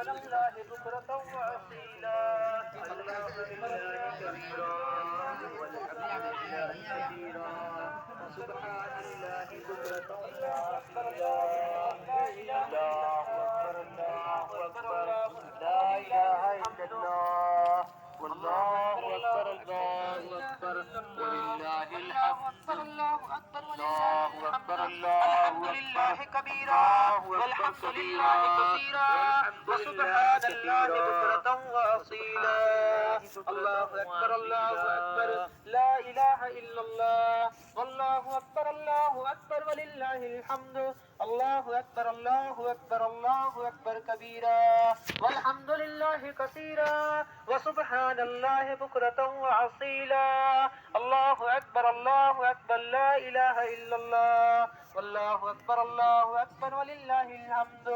سبحان الله بكرة وأصيلا الحمد لله كبيرا والحمد لله كثيرا وسبحان الله بكرة وأصيلا الله أكبر الله أكبر لا إله إلا الله والله أكبر الله أكبر ولله الحمد الله أكبر الله أكبر الحمد لله كبيرا والحمد لله كثيرا وسبحان الله بكرة وأصيلا الله أكبر الله أكبر لا إله إلا الله والله أكبر الله أكبر ولله الحمد الله أكبر الله أكبر الله أكبر كبيرا والحمد لله كثيرا وسبحان الله بكرة وأصيلا الله أكبر لا إله إلا الله والله أكبر الله أكبر ولله الحمد